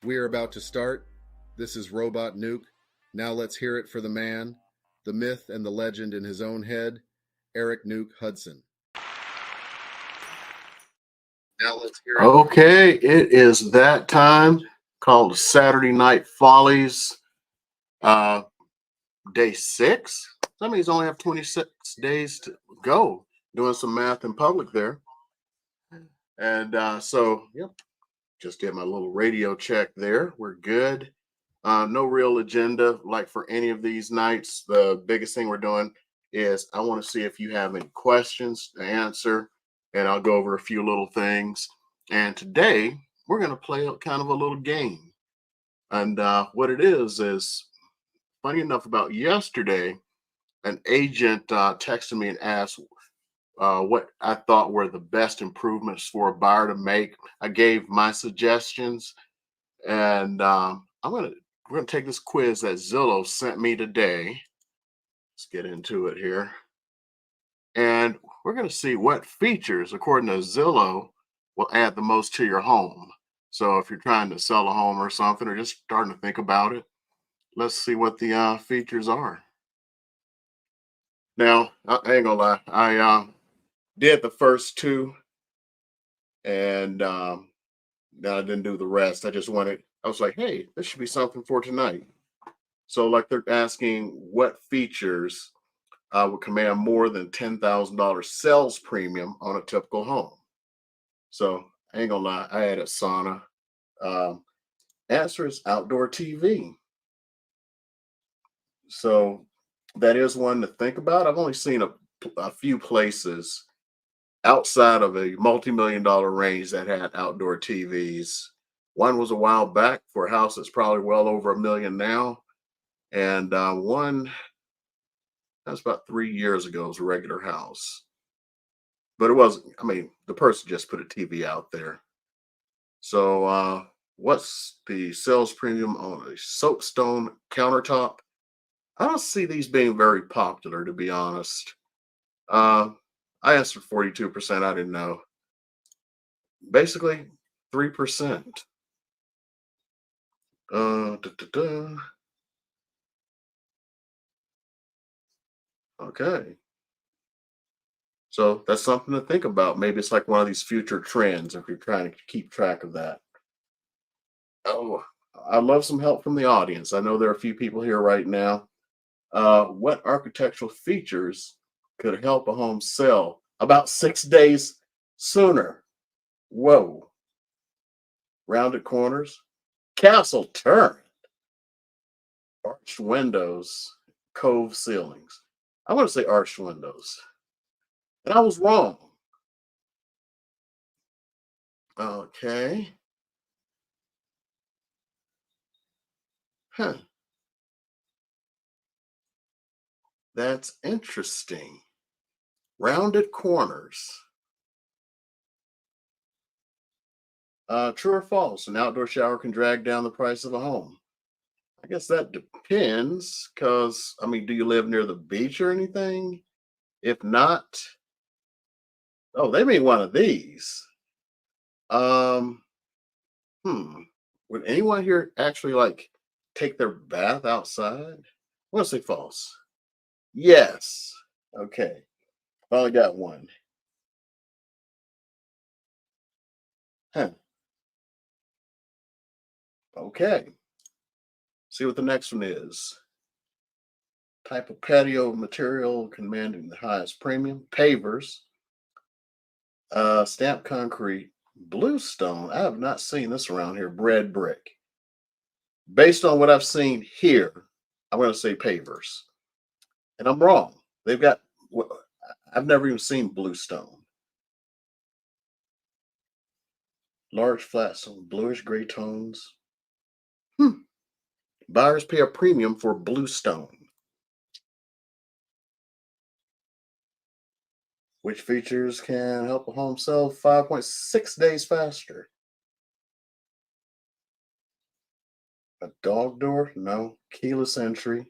We are about to start. This is Robot Nuke. Now let's hear it for the man, the myth and the legend in his own head, Eric Nuke Hudson. Now let's hear it. Okay, it is that time called Saturday Night Follies, day 6. That means I only have 26 days to go. Doing some math in public there. And yep, just did my little radio check there. We're good. No real agenda like for any of these nights. The biggest thing we're doing is I want to see if you have any questions to answer, and I'll go over a few little things. And today we're going to play kind of a little game. And what it is funny enough, about yesterday, an agent texted me and asked what I thought were the best improvements for a buyer to make. I gave my suggestions, and we're gonna take this quiz that Zillow sent me today. Let's get into it here, and we're gonna see what features, according to Zillow, will add the most to your home. So if you're trying to sell a home or something, or just starting to think about it, let's see what the features are. Now, I ain't gonna lie, I did the first two, and I didn't do the rest. I was like, hey, this should be something for tonight. So, like, they're asking what features would command more than $10,000 sales premium on a typical home. So, I ain't gonna lie, I added sauna. Um, Answer is outdoor TV. So, that is one to think about. I've only seen a few places outside of a multi-million dollar range that had outdoor TVs. One was a while back for a house that's probably well over $1 million now, and one that's about 3 years ago was a regular house. But it wasn't. I mean, the person just put a TV out there. So, what's the sales premium on a soapstone countertop? I don't see these being very popular, to be honest. Uh, I answered 42%. I didn't know. Basically, 3%. Da, da, da. Okay. So that's something to think about. Maybe it's like one of these future trends if you're trying to keep track of that. Oh, I'd love some help from the audience. I know there are a few people here right now. What architectural features could help a home sell about 6 days sooner? Whoa. Rounded corners, castle turn, arched windows, cove ceilings. I want to say arched windows. And I was wrong. Okay. Huh. That's interesting. Rounded corners. True or false? An outdoor shower can drag down the price of a home. I guess that depends, because, I mean, do you live near the beach or anything? If not, oh, they made one of these. Um, hmm. Would anyone here actually like take their bath outside? I want to say false. Yes. Okay. Finally got one. Huh. Okay. See what the next one is. Type of patio material commanding the highest premium. Pavers. Stamped concrete. Bluestone. I have not seen this around here. Red brick. Based on what I've seen here, I'm going to say pavers. And I'm wrong. They've got, I've never even seen bluestone. Large flats on bluish gray tones. Buyers pay a premium for bluestone. Which features can help a home sell 5.6 days faster? A dog door? No. Keyless entry.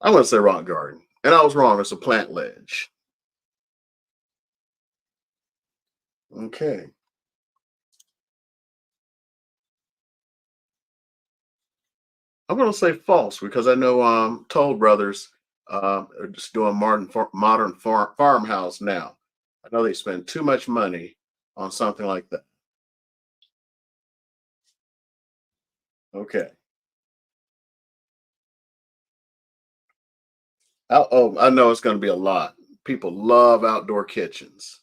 I'm going to say rock garden. And I was wrong. It's a plant ledge. Okay. I'm gonna say false because I know Toll Brothers are just doing farmhouse now. I know they spend too much money on something like that. Okay. Oh, I know it's gonna be a lot. People love outdoor kitchens.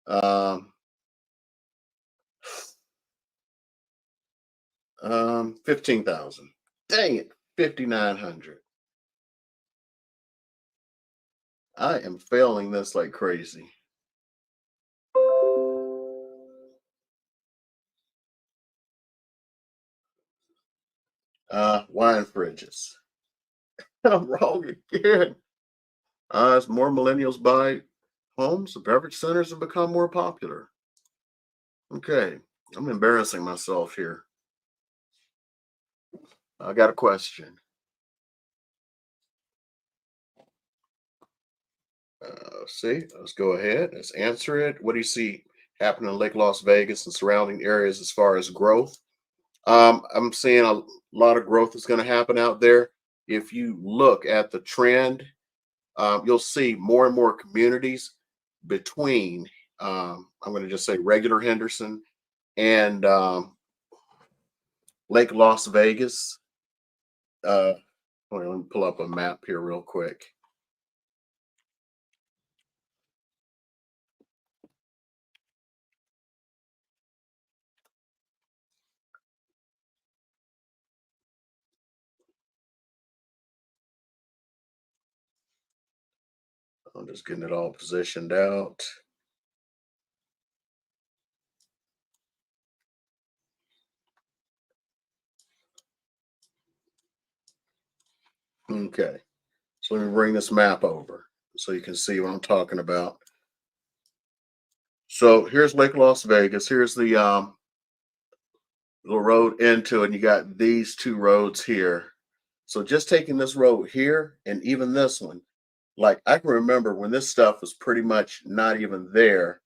Um, 15,000. Dang it, 5,900. I am failing this like crazy. Wine fridges. I'm wrong again. As more millennials buy homes, the beverage centers have become more popular. Okay, I'm embarrassing myself here. I got a question. See, let's go ahead. Let's answer it. What do you see happening in Lake Las Vegas and surrounding areas as far as growth? I'm seeing a lot of growth is going to happen out there. If you look at the trend, you'll see more and more communities between, I'm going to just say regular Henderson and Lake Las Vegas. Hold on, let me pull up a map here real quick. I'm just getting it all positioned out. Okay, so let me bring this map over so you can see what I'm talking about. So here's Lake Las Vegas. Here's the little road into it, and you got these two roads here. So just taking this road here and even this one, like I can remember when this stuff was pretty much not even there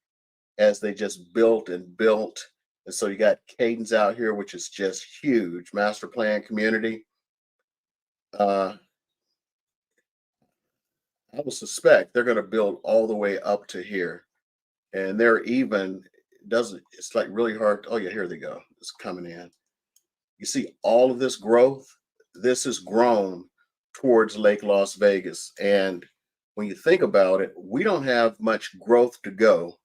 as they just built and built. And so you got Cadence out here, which is just huge, master plan community. Uh, I would suspect they're going to build all the way up to here. And they're even, doesn't, it's like really hard. Oh, yeah, here they go. It's coming in. You see all of this growth, this has grown towards Lake Las Vegas. And when you think about it, we don't have much growth to go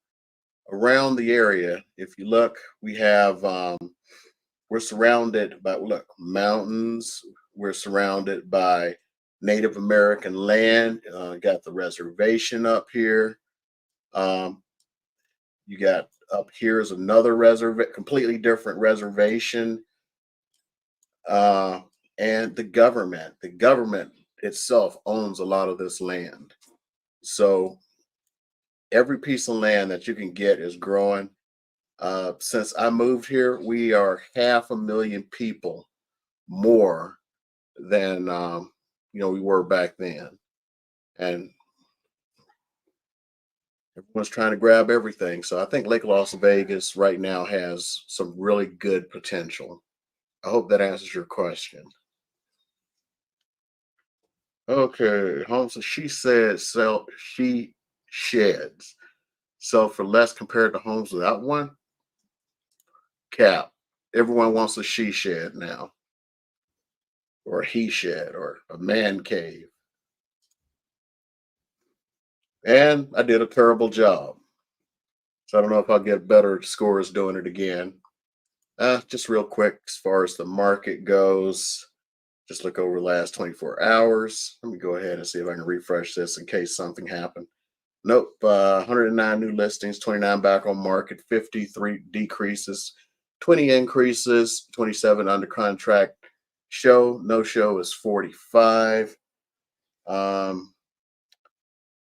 around the area. If you look, we have, we're surrounded by, look, mountains. We're surrounded by Native American land. Got the reservation up here. Um, you got up here is another reservation, completely different reservation. uh, and the government itself owns a lot of this land. So every piece of land that you can get is growing. Since I moved here, we are 500,000 people more than we were back then, and everyone's trying to grab everything. So I think Lake Las Vegas right now has some really good potential. I hope that answers your question. Okay, Holmes. So she said sell she sheds sell for less compared to homes without one. Cap. Everyone wants a she shed now, or a he shed, or a man cave. And I did a terrible job. So I don't know if I'll get better scores doing it again. Just real quick, as far as the market goes, just look over the last 24 hours. Let me go ahead and see if I can refresh this in case something happened. Nope. 109 new listings, 29 back on market, 53 decreases, 20 increases, 27 under contract. No show is 45. Um,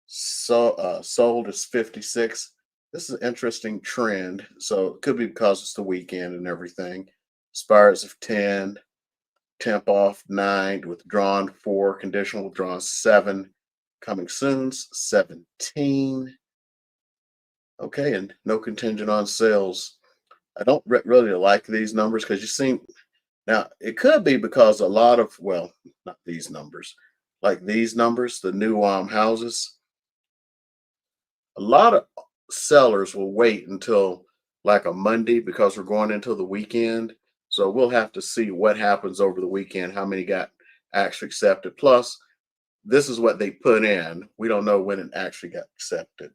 sold is 56. This is an interesting trend. So it could be because it's the weekend and everything. Spires of 10, temp off 9, withdrawn 4, conditional withdrawn 7, coming soon 17. Okay, and no contingent on sales. I don't really like these numbers because you seem Now, it could be because a lot of, well, not these numbers, like these numbers, the new houses, a lot of sellers will wait until like a Monday because we're going into the weekend. So we'll have to see what happens over the weekend, how many got actually accepted. Plus, this is what they put in. We don't know when it actually got accepted.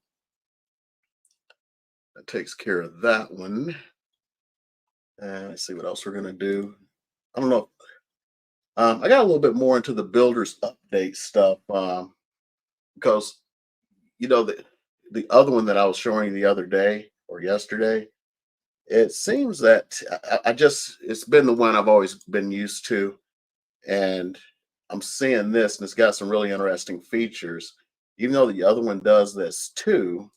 That takes care of that one. Let's see what else we're gonna do. I don't know. I got a little bit more into the builders update stuff because the other one that I was showing you the other day or yesterday. It seems that I just it's been the one I've always been used to, and I'm seeing this, and it's got some really interesting features. Even though the other one does this too,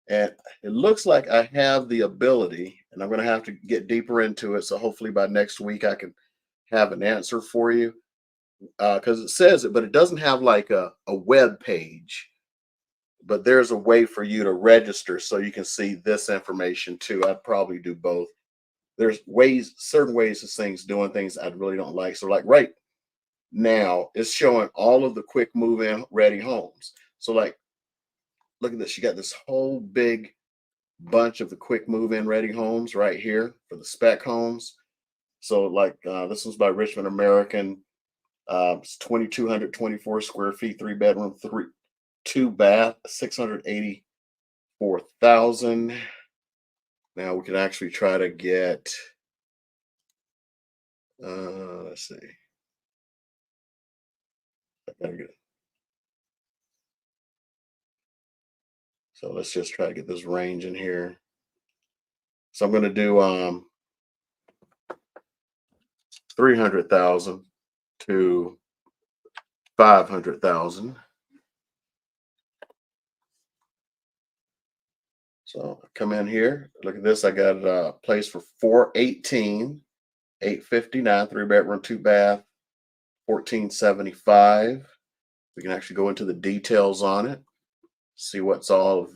and it looks like I have the ability, and I'm going to have to get deeper into it. So hopefully by next week I can have an answer for you because it says it, but it doesn't have like a web page. But there's a way for you to register so you can see this information too. I'd probably do both. There's ways, certain ways this thing's doing things I really don't like. So like right now, it's showing all of the quick move-in ready homes. So like, look at this. You got this whole big bunch of the quick move-in ready homes right here for the spec homes. So like this one's by Richmond American. It's 2,224 square feet, 3 bedroom, two bath, 684,000. Now we can actually try to get. Let's see. I gotta get. So let's just try to get this range in here. So I'm going to do 300,000 to 500,000. So come in here. Look at this. I got a place for 418, 859, 3 bedroom, 2 bath, 1475. We can actually go into the details on it. See what's all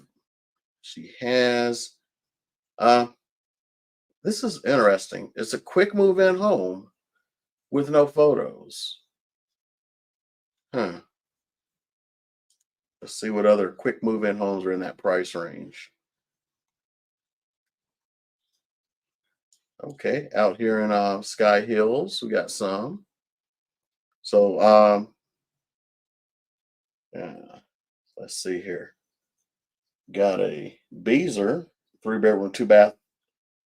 she has. This is interesting. It's a quick move-in home with no photos. Huh. Let's see what other quick move-in homes are in that price range. Okay, out here in Sky Hills, we got some. So yeah, let's see here. Got a Beezer, 3 bedroom, 2 bath,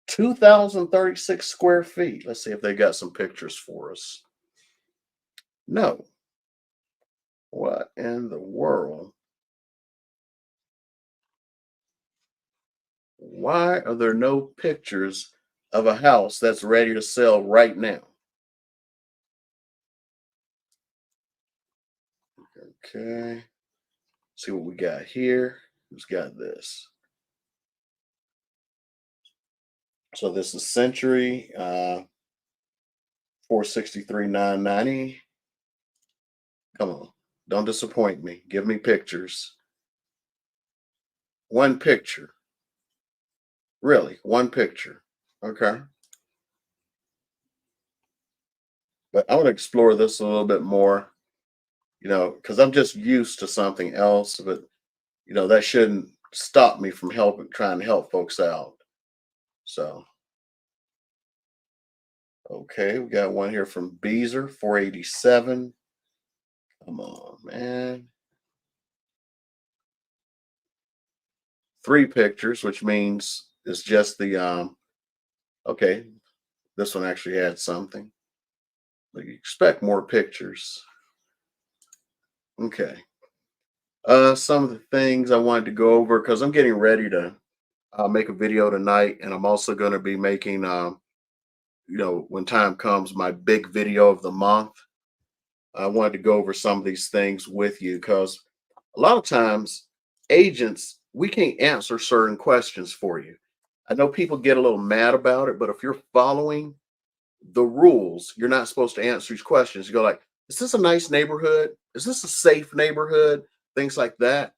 2,036 square feet. Let's see if they got some pictures for us. No. What in the world? Why are there no pictures of a house that's ready to sell right now? Okay. See what we got here. Who's got this? So this is Century, 463,990. Come on, don't disappoint me. Give me pictures. One picture. Really, one picture. Okay. But I want to explore this a little bit more, because I'm just used to something else, but that shouldn't stop me from trying to help folks out. So, okay, we got one here from Beezer, 487. Come on, man. 3 pictures, which means it's just the okay, this one actually had something. But you expect more pictures. Okay. Some of the things I wanted to go over because I'm getting ready to make a video tonight, and I'm also going to be making, when time comes, my big video of the month. I wanted to go over some of these things with you because a lot of times agents, we can't answer certain questions for you. I know people get a little mad about it, but if you're following the rules, you're not supposed to answer these questions. You go like, is this a nice neighborhood? Is this a safe neighborhood? Things like that.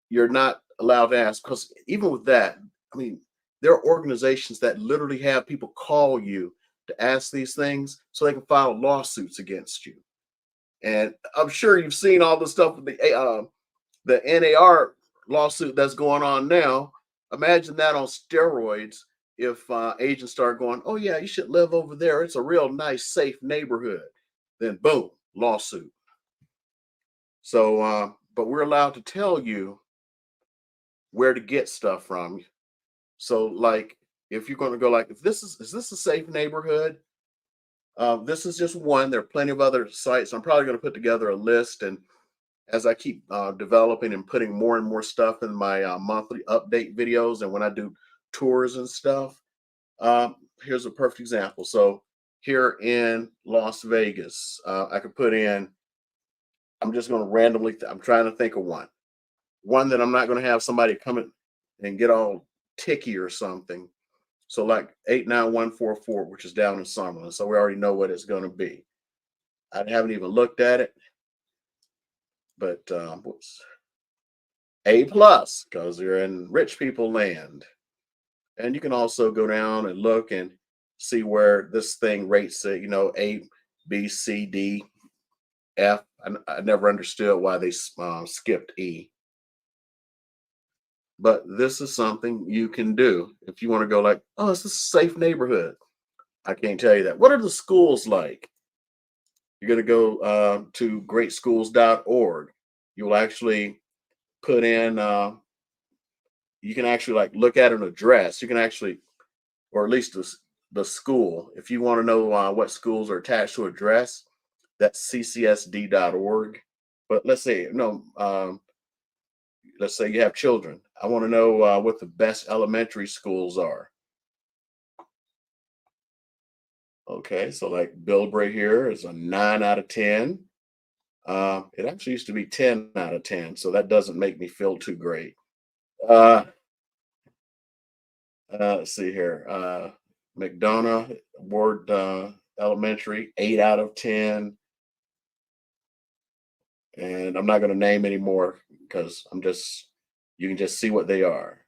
You're not allowed to ask because even with that, I mean, there are organizations that literally have people call you to ask these things so they can file lawsuits against you. And I'm sure you've seen all the stuff with the NAR lawsuit that's going on now. Imagine that on steroids. If agents start going, oh yeah, you should live over there. It's a real nice, safe neighborhood. Then boom, lawsuit. So, but we're allowed to tell you where to get stuff from. So, like, if you're going to go, like, if this is this a safe neighborhood? This is just one. There are plenty of other sites. I'm probably going to put together a list, and as I keep developing and putting more and more stuff in my monthly update videos, and when I do tours and stuff, here's a perfect example. So here in Las Vegas, I could put in. I'm just going to randomly. I'm trying to think of one that I'm not going to have somebody come in and get all ticky or something. So like 89144, which is down in Summerlin. So we already know what it's going to be. I haven't even looked at it, but whoops, A plus, because they're in rich people land. And you can also go down and look and see where this thing rates it, A, B, C, D, F. I never understood why they skipped E. But this is something you can do if you want to go like, oh, it's a safe neighborhood. I can't tell you that. What are the schools like? You're going to go to greatschools.org. You'll actually put in, you can actually like look at an address. You can actually, or at least the school. If you want to know what schools are attached to address, that's ccsd.org. But let's say, let's say you have children. I want to know what the best elementary schools are. Okay, so like Bilbray here is a 9 out of 10. It actually used to be 10 out of 10, so that doesn't make me feel too great. Uh, let's see here. McDonough Ward Elementary, 8 out of 10. And I'm not going to name any more because you can just see what they are.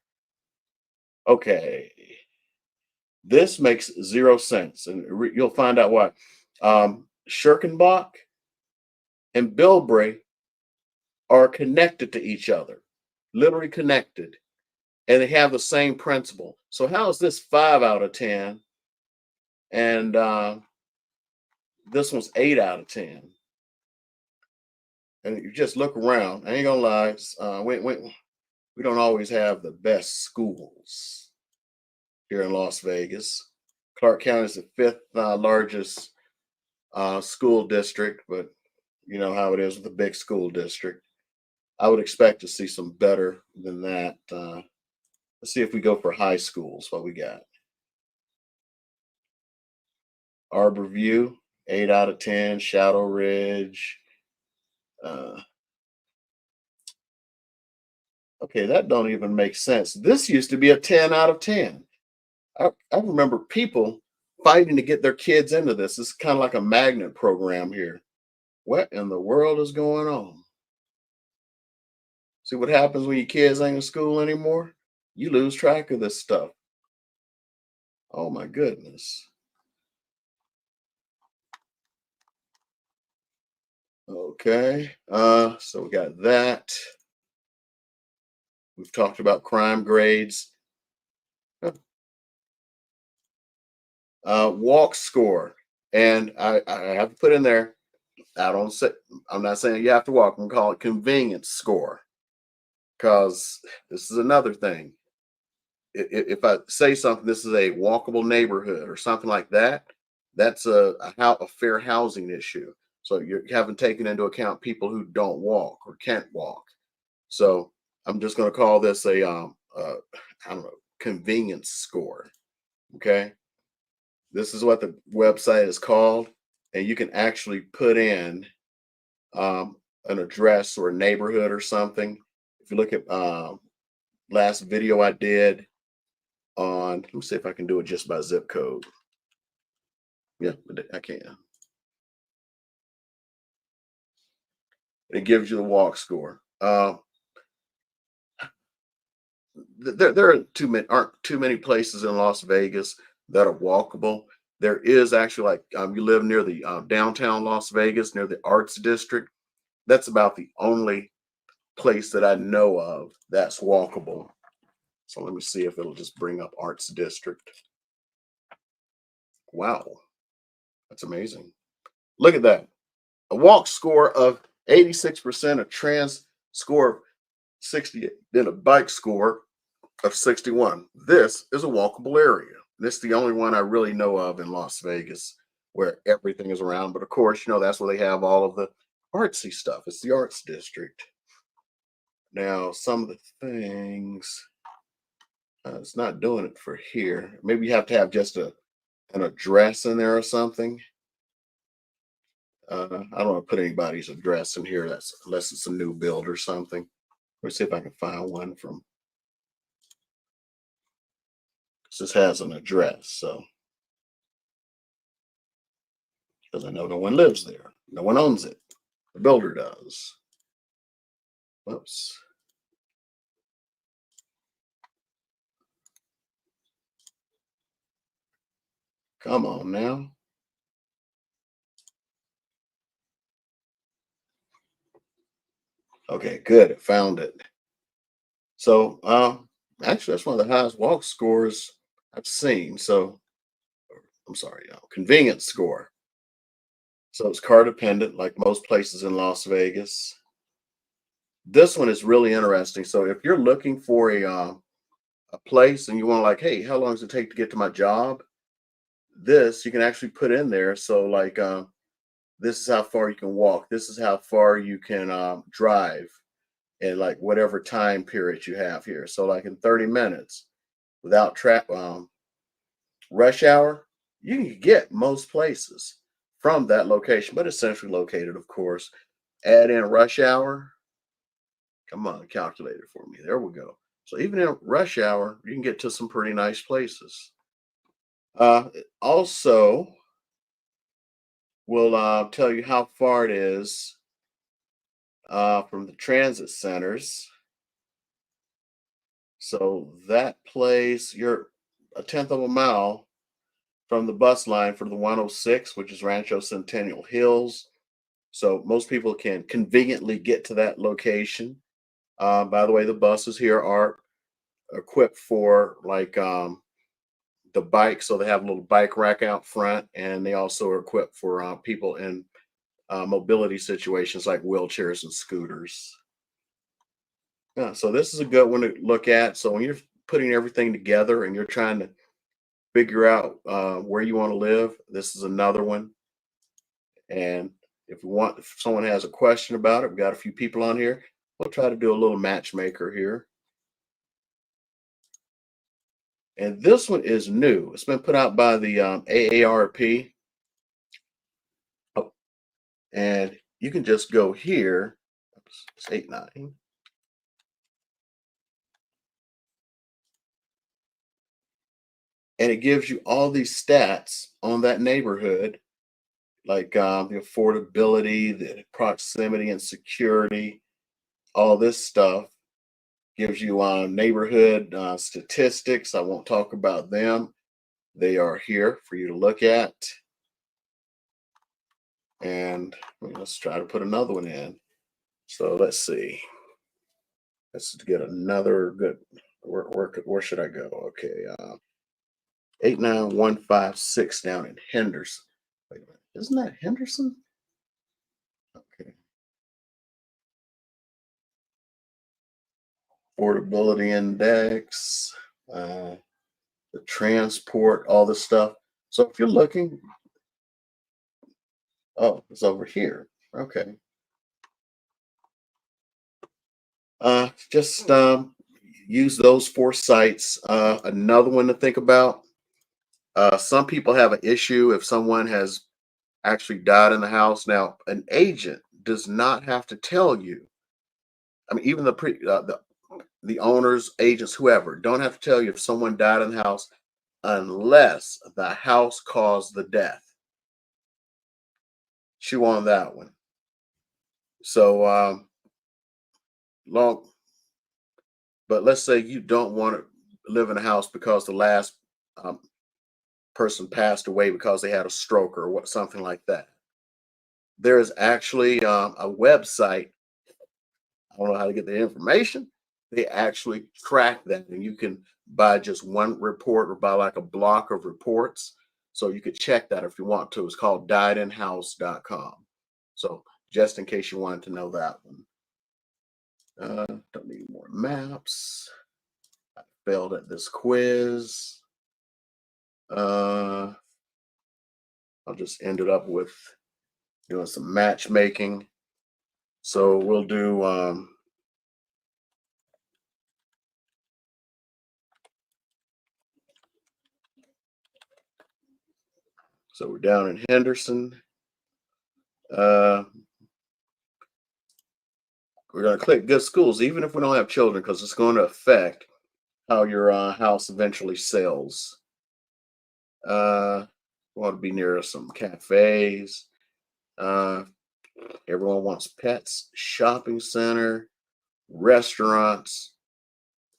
Okay. This makes zero sense, and you'll find out why. Schirkenbach and Bilbray are connected to each other, literally connected, and they have the same principle. So how is this 5 out of 10, and this one's 8 out of 10? And you just look around. I ain't gonna lie, we don't always have the best schools here in Las Vegas. Clark County is the 5th largest school district, but you know how it is with a big school district. I would expect to see some better than that. Let's see if we go for high schools. What we got? Arbor View, 8 out of 10. Shadow Ridge. Okay, that don't even make sense. This used to be a 10 out of 10. I remember people fighting to get their kids into this. It's kind of like a magnet program here. What in the world is going on? See what happens when your kids ain't in school anymore? You lose track of this stuff. Oh my goodness. Okay. So we got that. We've talked about crime grades. Walk score. And I have to put in there, I'm not saying you have to walk. I'm gonna call it convenience score. Because this is another thing. If I say something, this is a walkable neighborhood or something like that, that's a fair housing issue. So you haven't taken into account people who don't walk or can't walk. So I'm just going to call this a I don't know, convenience score. Okay, this is what the website is called, and you can actually put in an address or a neighborhood or something. If you look at last video I did on, let me see if I can do it just by zip code. Yeah, I can. It gives you the walk score. There aren't too many places in Las Vegas that are walkable. There is actually like you live near the downtown Las Vegas, near the Arts District. That's about the only place that I know of that's walkable. So let me see if it'll just bring up Arts District. Wow, that's amazing. Look at that. A walk score of 86%, a trans score of 68, then a bike score of 61. This is a walkable area. This is the only one I really know of in Las Vegas where everything is around. But of course, that's where they have all of the artsy stuff. It's the Arts District. Now, some of the things, it's not doing it for here. Maybe you have to have just an address in there or something. I don't want to put anybody's address in here. That's unless it's a new build or something. Let's see if I can find one from. This has an address, so because I know no one lives there, no one owns it. The builder does. Whoops. Come on now. Okay, good. I found it. So, actually, that's one of the highest walk scores I've seen. So, I'm sorry, convenience score. So it's car dependent, like most places in Las Vegas. This one is really interesting. So if you're looking for a place and you want like, hey, how long does it take to get to my job? This you can actually put in there. So like, this is how far you can walk. This is how far you can drive, and like whatever time period you have here. So like in 30 minutes, without rush hour, you can get most places from that location, but essentially located, of course. Add in rush hour. Come on, calculate it for me. There we go. So even in rush hour, you can get to some pretty nice places. It also will tell you how far it is from the transit centers. So that place, you're a tenth of a mile from the bus line for the 106, which is Rancho Centennial Hills. So most people can conveniently get to that location. By the way, the buses here are equipped for like the bike, so they have a little bike rack out front, and they also are equipped for people in mobility situations like wheelchairs and scooters. Yeah, so this is a good one to look at. So when you're putting everything together and you're trying to figure out where you want to live, this is another one. And if someone has a question about it, we've got a few people on here. We'll try to do a little matchmaker here. And this one is new. It's been put out by the AARP. Oh, and you can just go here. Oops, it's 8-9. And it gives you all these stats on that neighborhood, like the affordability, the proximity and security, all this stuff. Gives you neighborhood statistics. I won't talk about them. They are here for you to look at. And let's try to put another one in. So let's see. Let's get another good. Where should I go? Okay, 89156 down in Henderson. Wait a minute, isn't that Henderson? Okay. Affordability index, the transport, all this stuff. So if you're looking, oh, it's over here. Okay. Just use those 4 sites. Another one to think about. Some people have an issue if someone has actually died in the house. Now, an agent does not have to tell you. I mean, even the owners, agents, whoever, don't have to tell you if someone died in the house unless the house caused the death. Chew on that one. So long, but let's say you don't want to live in a house because the last um, person passed away because they had a stroke or what, something like that. There is actually a website. I don't know how to get the information. They actually track that, and you can buy just one report or buy like a block of reports. So you could check that if you want to. It's called diedinhouse.com. So just in case you wanted to know that one. Don't need more maps. I failed at this quiz. I'll just end it up with doing some matchmaking. So we'll do so we're down in Henderson. We're going to click good schools, even if we don't have children, because it's going to affect how your house eventually sells. We want to be near some cafes. Everyone wants pets, shopping center, restaurants,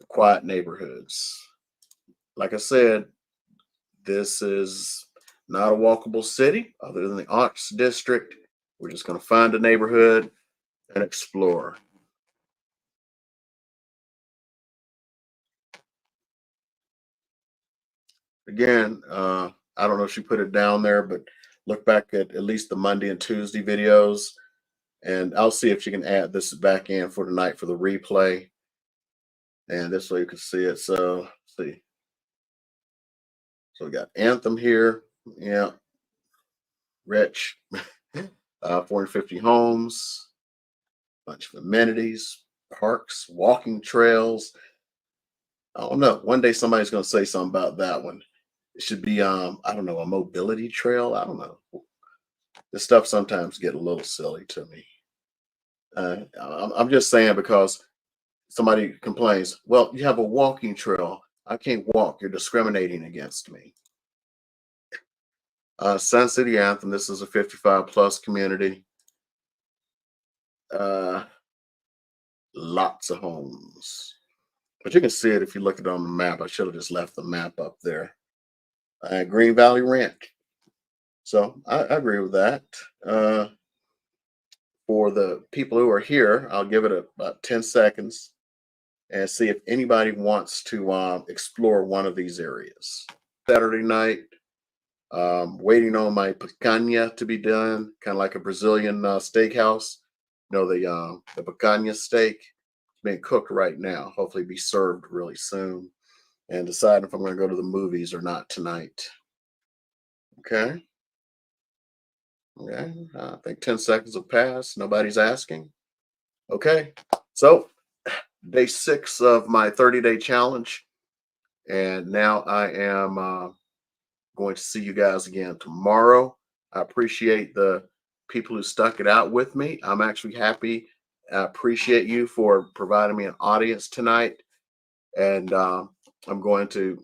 quiet neighborhoods. Like I said, this is not a walkable city other than the Arts District. We're just going to find a neighborhood and explore. Again, I don't know if she put it down there, but look back at least the Monday and Tuesday videos, and I'll see if she can add this back in for tonight for the replay. And this way you can see it. So let's see. So we got Anthem here. Yeah. Rich. 450 homes, bunch of amenities, parks, walking trails. I don't know. One day somebody's going to say something about that one. It should be, I don't know, a mobility trail. I don't know. This stuff sometimes get a little silly to me. I'm just saying because somebody complains, well, you have a walking trail. I can't walk. You're discriminating against me. Sun City Anthem. This is a 55 plus community. Lots of homes. But you can see it if you look at it on the map. I should have just left the map up there. Green Valley Ranch. So I agree with that. For the people who are here, I'll give it about 10 seconds and see if anybody wants to explore one of these areas. Saturday night, waiting on my picanha to be done, kind of like a Brazilian steakhouse. You know, the picanha steak being cooked right now. Hopefully be served really soon. And decide if I'm going to go to the movies or not tonight. Okay. Okay. I think 10 seconds have passed. Nobody's asking. Okay. So day 6 of my 30-day challenge. And now I am going to see you guys again tomorrow. I appreciate the people who stuck it out with me. I'm actually happy. I appreciate you for providing me an audience tonight. And I'm going to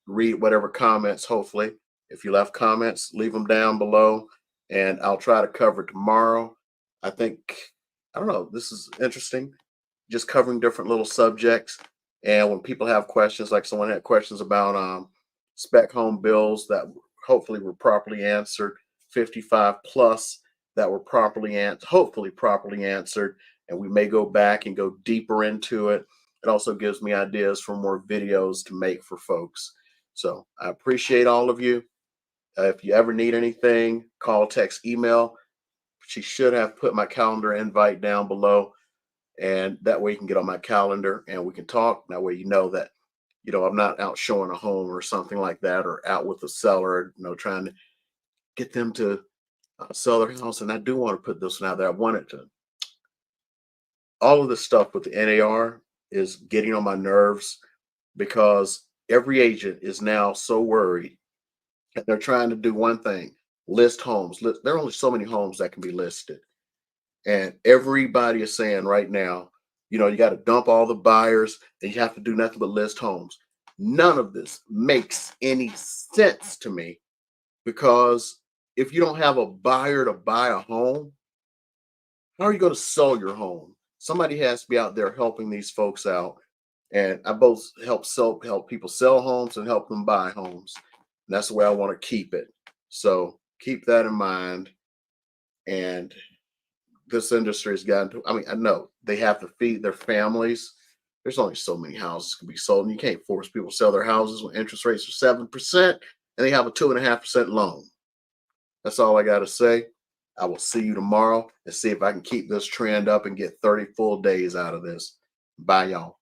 read whatever comments, hopefully. If you left comments, leave them down below, and I'll try to cover it tomorrow. I think, I don't know, this is interesting, just covering different little subjects. And when people have questions, like someone had questions about spec home bills that hopefully were properly answered, 55 plus that were hopefully properly answered, and we may go back and go deeper into it. It also gives me ideas for more videos to make for folks. So I appreciate all of you. If you ever need anything, call, text, email. She should have put my calendar invite down below, and that way you can get on my calendar and we can talk. That way you know that, you know, I'm not out showing a home or something like that, or out with a seller, you know, trying to get them to sell their house. And I do want to put this one out there. I wanted to. All of this stuff with the NAR is getting on my nerves because every agent is now so worried that they're trying to do one thing: list homes. There are only so many homes that can be listed. And everybody is saying right now, you know, you got to dump all the buyers and you have to do nothing but list homes. None of this makes any sense to me, because if you don't have a buyer to buy a home, how are you going to sell your home? Somebody has to be out there helping these folks out. And I both help people sell homes and help them buy homes. That's the way I want to keep it. So keep that in mind. And this industry has gotten to, I mean, I know they have to feed their families. There's only so many houses can be sold, and you can't force people to sell their houses when interest rates are 7% and they have a 2.5% loan. That's all I got to say. I will see you tomorrow and see if I can keep this trend up and get 30 full days out of this. Bye, y'all.